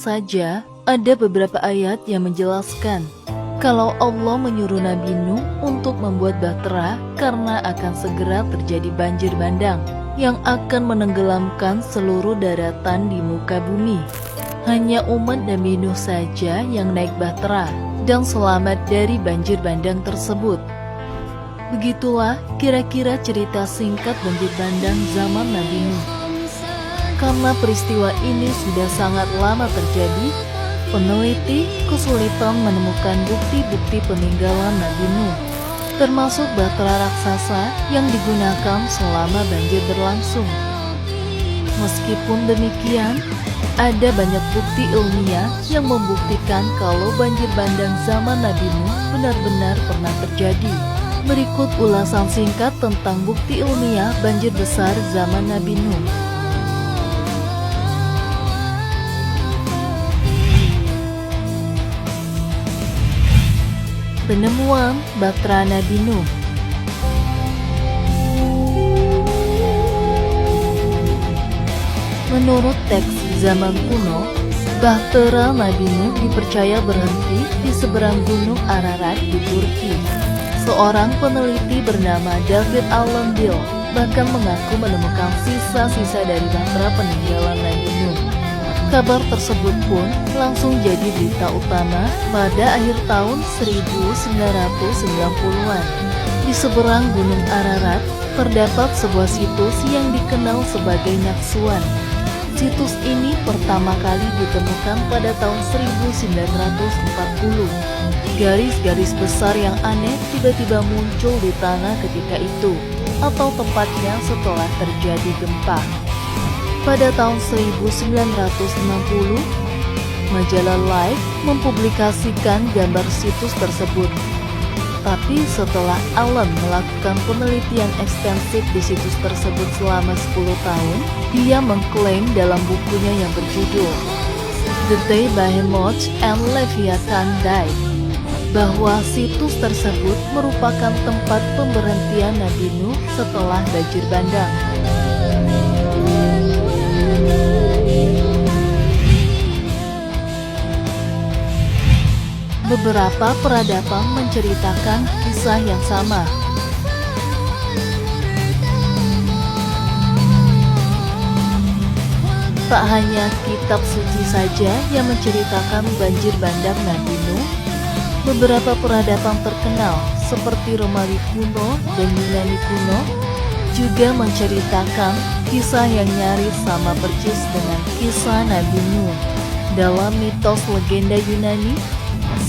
saja, ada beberapa ayat yang menjelaskan kalau Allah menyuruh Nabi Nuh untuk membuat bahtera karena akan segera terjadi banjir bandang yang akan menenggelamkan seluruh daratan di muka bumi. Hanya umat Nabi Nuh saja yang naik bahtera dan selamat dari banjir bandang tersebut. Begitulah kira-kira cerita singkat banjir bandang zaman Nabi Nuh. Karena peristiwa ini sudah sangat lama terjadi, peneliti kesulitan menemukan bukti-bukti peninggalan Nabi Nuh, termasuk bahtera raksasa yang digunakan selama banjir berlangsung. Meskipun demikian, ada banyak bukti ilmiah yang membuktikan kalau banjir bandang zaman Nabi Nuh benar-benar pernah terjadi. Berikut ulasan singkat tentang bukti ilmiah banjir besar zaman Nabi Nuh. Penemuan bahtera Nabi Nuh. Menurut teks zaman kuno, bahtera Nabi Nuh dipercaya berhenti di seberang gunung Ararat di Turki. Seorang peneliti bernama David Alan Dill bahkan mengaku menemukan sisa-sisa dari bahtera peninggalan Nabi Nuh. Kabar tersebut pun langsung jadi berita utama pada akhir tahun 1990-an. Di seberang gunung Ararat terdapat sebuah situs yang dikenal sebagai Naksuan. Situs ini pertama kali ditemukan pada tahun 1940. Garis-garis besar yang aneh tiba-tiba muncul di tanah ketika itu, atau tepatnya setelah terjadi gempa. Pada tahun 1960, majalah Life mempublikasikan gambar situs tersebut. Tapi setelah Alan melakukan penelitian ekstensif di situs tersebut selama 10 tahun, dia mengklaim dalam bukunya yang berjudul The Day Behemoth and Leviathan Died bahwa situs tersebut merupakan tempat pemberhentian Nabi Nuh setelah banjir bandang. Beberapa peradaban menceritakan kisah yang sama. Tak hanya kitab suci saja yang menceritakan banjir bandang Nabi Nuh, beberapa peradaban terkenal seperti Romawi kuno dan Yunani kuno juga menceritakan kisah yang nyaris sama persis dengan kisah Nabi Nuh. Dalam mitos legenda Yunani,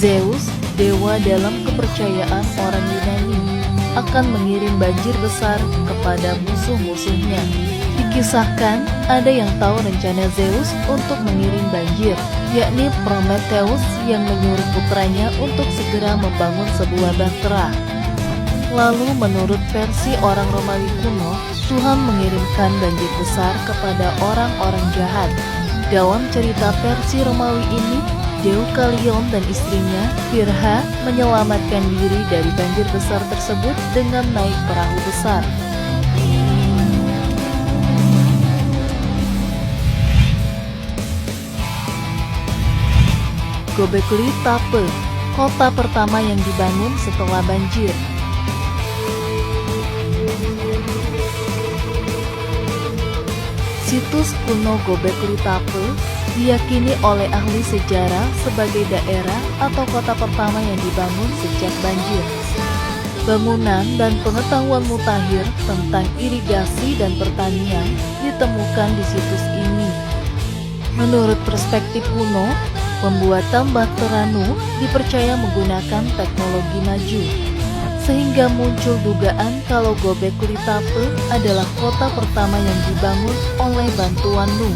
Zeus, dewa dalam kepercayaan orang Yunani, akan mengirim banjir besar kepada musuh-musuhnya. Dikisahkan ada yang tahu rencana Zeus untuk mengirim banjir, yakni Prometheus yang menyuruh putranya untuk segera membangun sebuah bahtera. Lalu menurut versi orang Romawi kuno, Tuhan mengirimkan banjir besar kepada orang-orang jahat. Dalam cerita versi Romawi ini, Deukalion dan istrinya, Firha, menyelamatkan diri dari banjir besar tersebut dengan naik perahu besar. Göbekli Tepe, kota pertama yang dibangun setelah banjir. Situs kuno Göbekli Tepe diyakini oleh ahli sejarah sebagai daerah atau kota pertama yang dibangun sejak banjir. Bangunan dan pengetahuan mutakhir tentang irigasi dan pertanian ditemukan di situs ini. Menurut perspektif kuno, pembuatan bahtera Nuh dipercaya menggunakan teknologi maju, sehingga muncul dugaan kalau Göbekli Tepe adalah kota pertama yang dibangun oleh bantuan Nuh.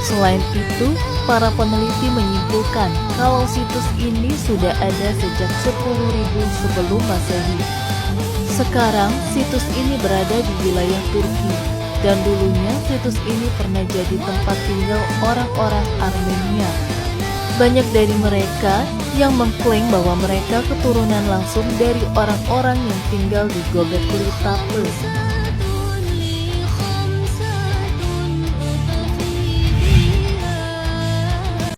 Selain itu, para peneliti menyimpulkan kalau situs ini sudah ada sejak 10.000 sebelum Masehi. Sekarang, situs ini berada di wilayah Turki, dan dulunya situs ini pernah jadi tempat tinggal orang-orang Armenia. Banyak dari mereka yang mengklaim bahwa mereka keturunan langsung dari orang-orang yang tinggal di Göbekli Tepe.